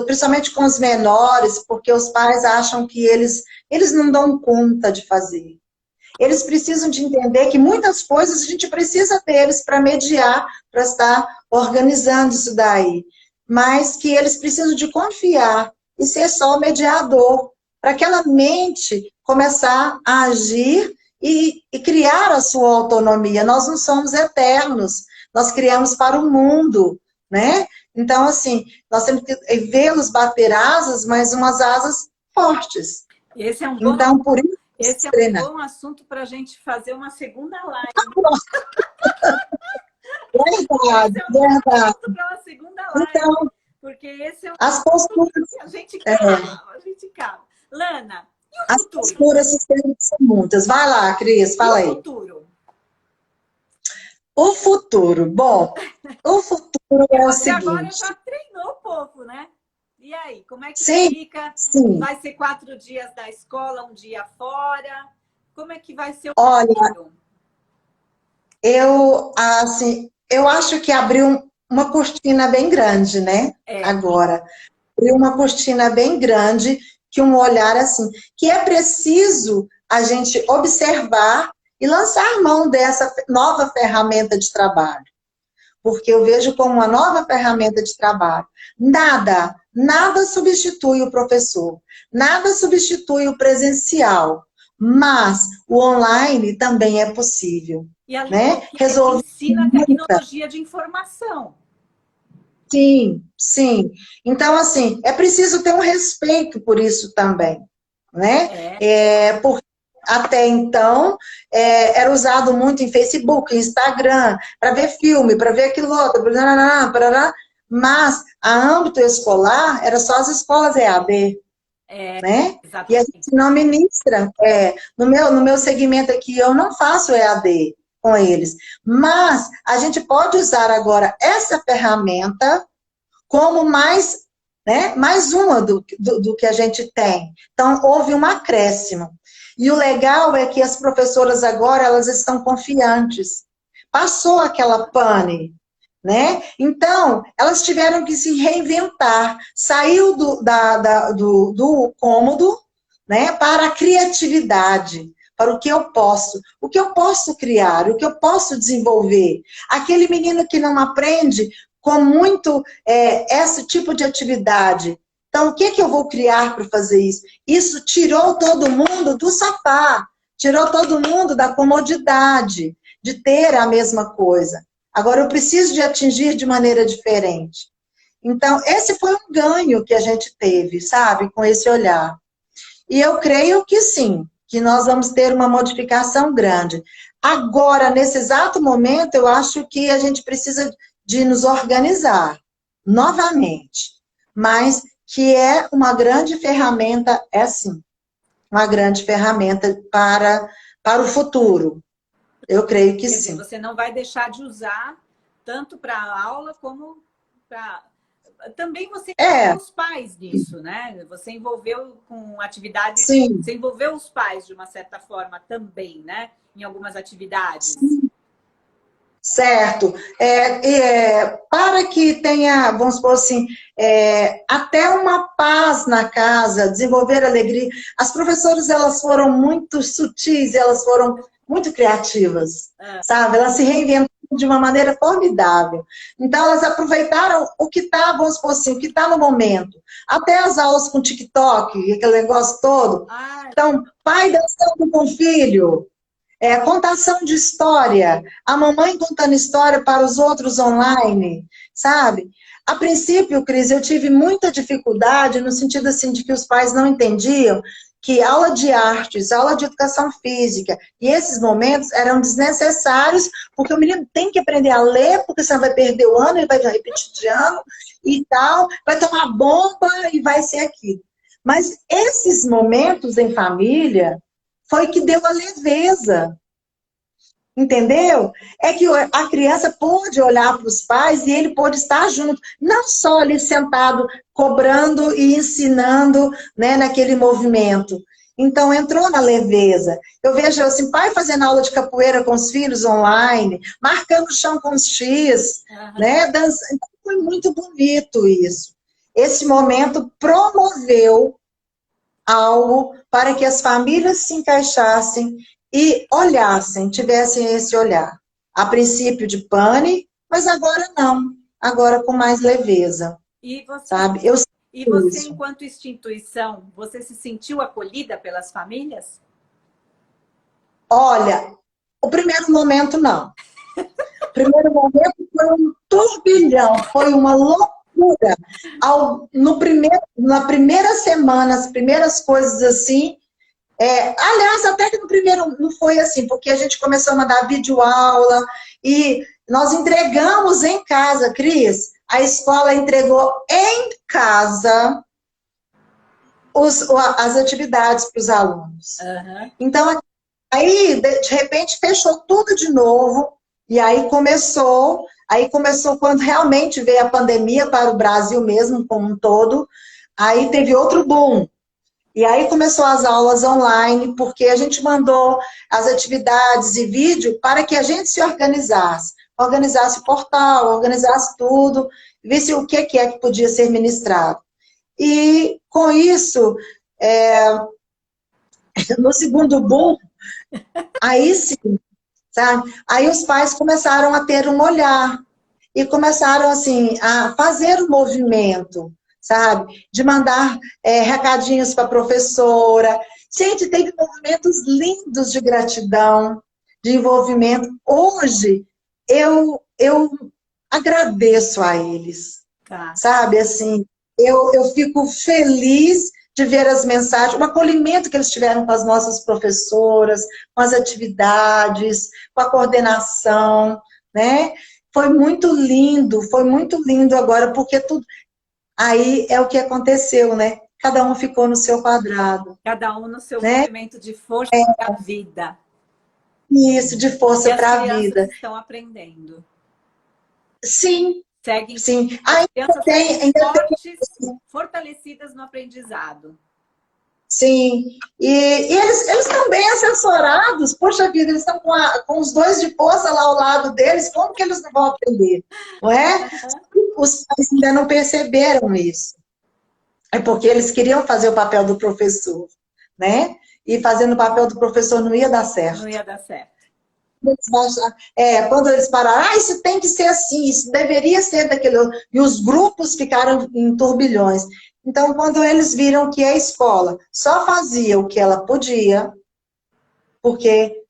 principalmente com os menores, porque os pais acham que eles não dão conta de fazer. Eles precisam de entender que muitas coisas a gente precisa deles para mediar, para estar organizando isso daí. Mas que eles precisam de confiar e ser só o mediador, para aquela mente começar a agir e criar a sua autonomia. Nós não somos eternos, nós criamos para o mundo, né? Então, assim, nós temos que vê-los bater asas, mas umas asas fortes. Esse é um bom, então, por isso, esse é um bom assunto para a gente fazer uma segunda live. Verdade, esse é um verdade. assunto para uma segunda live. Então, porque esse é um as posturas... A gente calma, a gente calma. Lana, e o as futuro? As posturas sistêmicas são muitas. Vai lá, Cris, fala aí. E o futuro? O futuro. Bom, o futuro é o Você agora seguinte. já treinou o povo, né? E aí, como é que Sim, fica? sim. Vai ser 4 dias da escola, 1 dia fora? Como é que vai ser o Olha, futuro? eu acho que abriu uma cortina bem grande, né? Agora. Abriu uma cortina bem grande, que um olhar assim, que é preciso a gente observar e lançar mão dessa nova ferramenta de trabalho. Porque eu vejo como uma nova ferramenta de trabalho. Nada substitui o professor, nada substitui o presencial, mas o online também é possível. E ali né? ensina a tecnologia de informação. Sim, sim. Então, assim, é preciso ter um respeito por isso também, né? Porque até então era usado muito em Facebook, Instagram, para ver filme, para ver aquilo outro, barará, barará, mas a âmbito escolar era só as escolas EAD, né? E a Exatamente. gente não ministra. No meu segmento aqui, eu não faço EAD com eles, mas a gente pode usar agora essa ferramenta como mais, né, mais uma do que a gente tem. Então, houve um acréscimo. E o legal é que as professoras agora, elas estão confiantes. Passou aquela pane, né? Então, elas tiveram que se reinventar. Saiu do cômodo, né, para a criatividade, para o que eu posso criar, o que eu posso desenvolver. Aquele menino que não aprende com muito esse tipo de atividade. Então, o que, que eu vou criar para fazer isso? Isso tirou todo mundo do sofá, tirou todo mundo da comodidade de ter a mesma coisa. Agora, eu preciso de atingir de maneira diferente. Então, esse foi um ganho que a gente teve, sabe, com esse olhar. E eu creio que sim, que nós vamos ter uma modificação grande. Agora, nesse exato momento, eu acho que a gente precisa de nos organizar novamente, mas que é uma grande ferramenta, é sim, uma grande ferramenta para o futuro. Eu creio que Quer dizer, sim. você não vai deixar de usar tanto para a aula como para... Também você envolveu os pais nisso, né? Você envolveu com atividades, sim. você envolveu os pais de uma certa forma também, né? Em algumas atividades. Sim. Certo. Para que tenha, vamos supor assim, até uma paz na casa, desenvolver alegria. As professoras, elas foram muito sutis, elas foram muito criativas, sabe? Elas se reinventaram de uma maneira formidável. Então, elas aproveitaram o que está, vamos supor assim, o que está no momento. Até as aulas com TikTok, aquele negócio todo. Então, pai dançando com filho, contação de história, a mamãe contando história para os outros online, sabe? A princípio, Cris, eu tive muita dificuldade no sentido assim de que os pais não entendiam que aula de artes, aula de educação física e esses momentos eram desnecessários, porque o menino tem que aprender a ler, porque senão vai perder o ano, ele vai repetir de ano e tal, vai tomar bomba e vai ser aquilo. Mas esses momentos em família foi que deu a leveza. Entendeu? É que a criança pôde olhar para os pais e ele pôde estar junto, não só ali sentado, cobrando e ensinando, né, naquele movimento. Então, entrou na leveza. Eu vejo assim, pai fazendo aula de capoeira com os filhos online, marcando o chão com os X, né, dançando. Então, foi muito bonito isso. Esse momento promoveu algo para que as famílias se encaixassem e olhassem, tivessem esse olhar. A princípio de pane, mas agora não. Agora com mais leveza. E você, sabe? Enquanto instituição, você se sentiu acolhida pelas famílias? Olha, o primeiro momento não. O primeiro momento foi um turbilhão, foi uma loucura. Na primeira semana, as primeiras coisas assim, aliás, até que no primeiro não foi assim, porque a gente começou a mandar videoaula e nós entregamos em casa, Cris, a escola entregou em casa as atividades para os alunos. Então, aí, de repente, fechou tudo de novo, e aí começou quando realmente veio a pandemia para o Brasil mesmo, como um todo, aí teve outro boom. E aí começou as aulas online, porque a gente mandou as atividades e vídeo para que a gente se organizasse o portal, organizasse tudo, visse o que é que podia ser ministrado. E com isso, no segundo boom, aí sim, sabe? Aí os pais começaram a ter um olhar e começaram assim a fazer o movimento, sabe? De mandar recadinhos para a professora. Gente, teve movimentos lindos de gratidão, de envolvimento. Hoje, eu agradeço a eles. Tá. sabe? Assim, eu fico feliz de ver as mensagens, o acolhimento que eles tiveram com as nossas professoras, com as atividades, com a coordenação, né? Foi muito lindo agora, porque tudo. Aí é o que aconteceu, né? Cada um ficou no seu quadrado, Cada um no seu né? movimento de força da vida. Isso, de E força as para a crianças vida. estão aprendendo. Sim, Seguem, sim. as Ainda crianças tem, seguem ainda tem. fortes, fortalecidas no aprendizado. Sim, e eles estão bem assessorados, poxa vida, eles estão com os dois de força lá ao lado deles, como que eles não vão aprender? Não é? Os pais ainda não perceberam isso. É porque eles queriam fazer o papel do professor, né? E fazendo o papel do professor não ia dar Não certo. ia dar certo. Quando eles pararam, isso tem que ser assim, isso deveria ser daquele outro. E os grupos ficaram em turbilhões. Então, quando eles viram que a escola só fazia o que ela podia, porque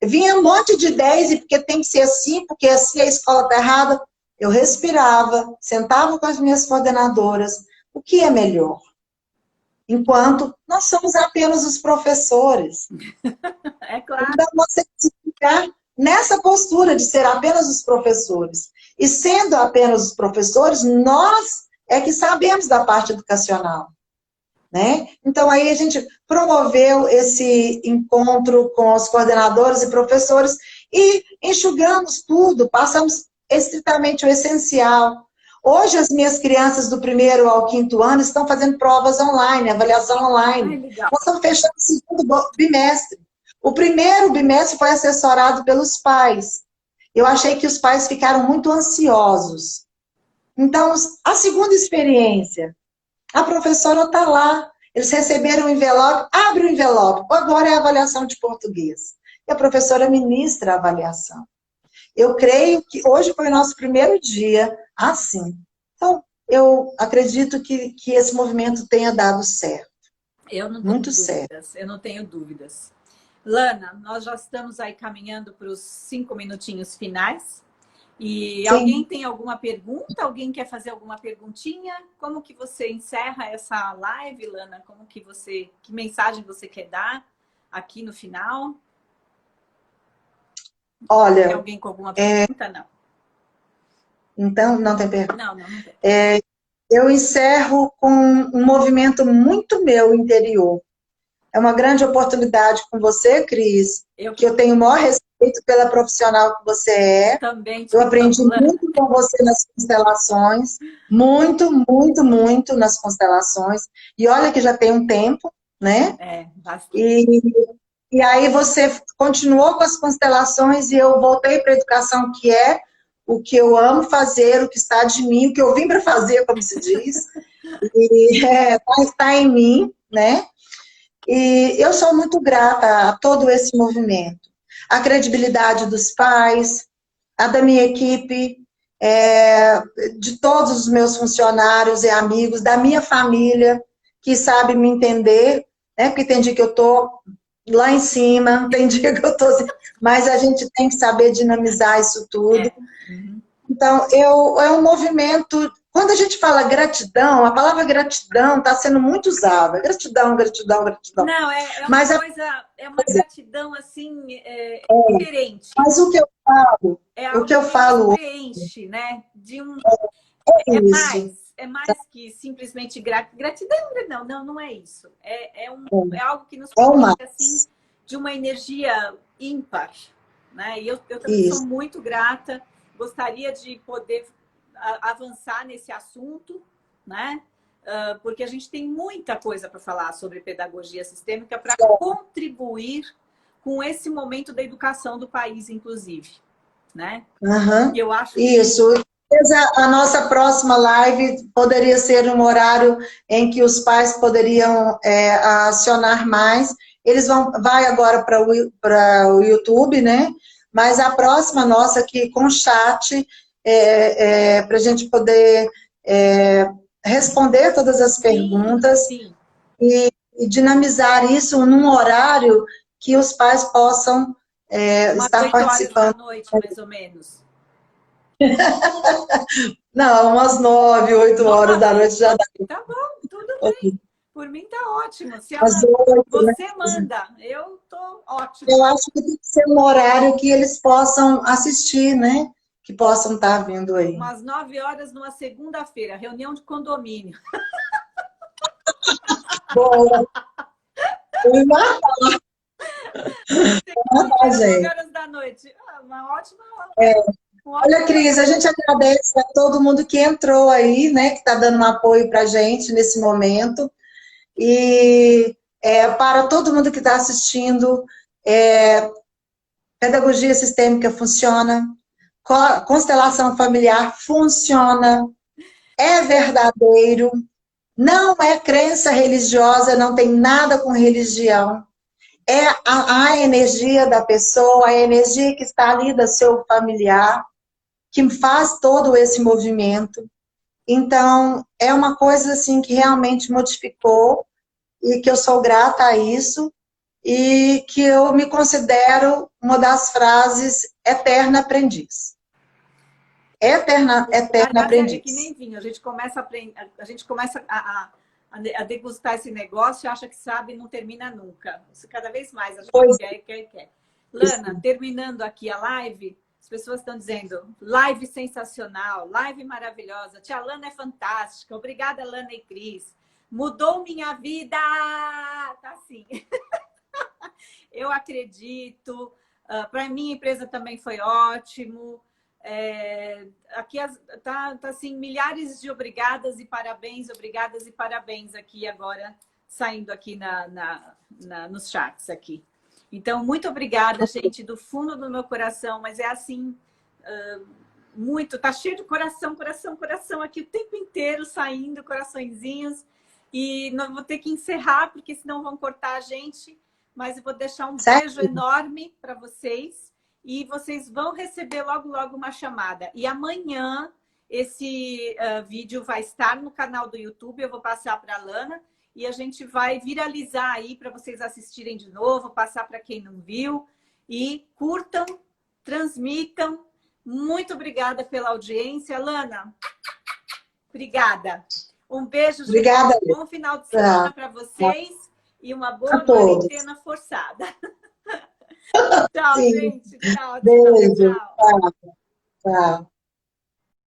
vinha um monte de ideias, e porque tem que ser assim, porque assim a escola está errada, eu respirava, sentava com as minhas coordenadoras, o que é melhor? Enquanto nós somos apenas os professores. É claro. Então, nós temos que ficar nessa postura de ser apenas os professores. E sendo apenas os professores, nós é que sabemos da parte educacional, né? Então, aí a gente promoveu esse encontro com os coordenadores e professores e enxugamos tudo, passamos estritamente o essencial. Hoje, as minhas crianças do 1º ao 5º ano estão fazendo provas online, avaliação Ai, online. legal. Nós estamos fechando o 2º bimestre. O 1º bimestre foi assessorado pelos pais. Eu achei que os pais ficaram muito ansiosos. Então, a segunda experiência, a professora está lá. Eles receberam o envelope, abre o envelope. Agora é a avaliação de português. E a professora ministra a avaliação. Eu creio que hoje foi o nosso primeiro dia assim. Então, eu acredito que esse movimento tenha dado certo. Eu não tenho Muito certo. dúvidas, eu não tenho dúvidas. Lana, nós já estamos aí caminhando para os 5 minutinhos finais. E alguém Sim. tem alguma pergunta? Alguém quer fazer alguma perguntinha? Como que você encerra essa live, Lana? Que mensagem você quer dar aqui no final? Olha, tem alguém com alguma pergunta? Não. Então, não tem pergunta. Não tem. Eu encerro com um movimento muito meu interior. É uma grande oportunidade com você, Cris, que eu tenho o maior respeito pela profissional que você é. Também te Eu aprendi amo, Lana. muito com você nas constelações, muito, muito, muito nas constelações. E olha que já tem um tempo, né? Bastante. E aí você continuou com as constelações e eu voltei para a educação, que é o que eu amo fazer, o que está de mim, o que eu vim para fazer, como se diz. E está em mim, né? E eu sou muito grata a todo esse movimento. A credibilidade dos pais, a da minha equipe, de todos os meus funcionários e amigos, da minha família, que sabe me entender, né? Porque tem dia que eu estou lá em cima, tem dia que eu estou assim, mas a gente tem que saber dinamizar isso tudo. Então, é um movimento. Quando a gente fala gratidão, a palavra gratidão está sendo muito usada. Gratidão, gratidão, gratidão. Não, é uma gratidão assim diferente. Mas o que eu falo, é algo que nos preenche, né? isso. É mais que simplesmente gratidão, não é isso. É algo que nos preenche assim de uma energia ímpar, né? E eu também sou muito grata. Gostaria de poder avançar nesse assunto, né? Porque a gente tem muita coisa para falar sobre pedagogia sistêmica para contribuir com esse momento da educação do país, inclusive, né? E eu acho isso. A nossa próxima live poderia ser um horário em que os pais poderiam acionar mais. Vai agora para o YouTube, né? Mas a próxima nossa aqui com chat, para a gente poder responder todas as perguntas. Sim. E dinamizar isso num horário que os pais possam estar participando. 8 horas da noite, mais ou menos. Não, umas 9, 8 horas da noite já dá. Tá bom, tudo bem. Por mim tá ótimo. Se Às ela, 8, né? você manda, eu tô ótimo. Eu acho que tem que ser um horário que eles possam assistir, né? Que possam estar vindo aí. Umas 9 horas numa segunda-feira, reunião de condomínio. Boa. Eu ia matar, Segunda-feira, 9 gente. horas da noite. Ah, uma ótima, um Olha, ótimo Cris, a gente agradece a todo mundo que entrou aí, né? Que está dando um apoio para a gente nesse momento. E para todo mundo que está assistindo, é, pedagogia sistêmica funciona, constelação familiar funciona, é verdadeiro, não é crença religiosa, não tem nada com religião. É a energia da pessoa, a energia que está ali do seu familiar, que faz todo esse movimento. Então, é uma coisa assim que realmente modificou e que eu sou grata a isso e que eu me considero uma das frases eterna aprendiz. Eterna Aliás, é que nem aprendiz. vinho, a gente começa a aprender, a gente começa a degustar esse negócio e acha que sabe e não termina nunca. Isso cada vez mais a gente Pois quer. Lana, terminando aqui a live, as pessoas estão dizendo, live sensacional, live maravilhosa, tia Lana é fantástica, obrigada Lana e Cris, mudou minha vida, tá assim. Eu acredito, para mim a empresa também foi ótimo. Aqui tá assim, milhares de obrigadas e parabéns aqui agora, saindo aqui nos chats aqui. Então, muito obrigada, gente, do fundo do meu coração, mas é assim, muito, tá cheio de coração, coração, coração aqui o tempo inteiro saindo, coraçõezinhos, e não vou ter que encerrar, porque senão vão cortar a gente, mas eu vou deixar um beijo enorme para vocês, e vocês vão receber logo, logo uma chamada. E amanhã esse vídeo vai estar no canal do YouTube, eu vou passar para a Lana, e a gente vai viralizar aí para vocês assistirem de novo, passar para quem não viu, e curtam, transmitam. Muito obrigada pela audiência. Lana, obrigada. Um beijo, gente. Obrigada. Bom final de semana para vocês e uma boa quarentena forçada. Tchau, Sim. gente. Tchau, Beijo. tchau. Tchau. Tchau.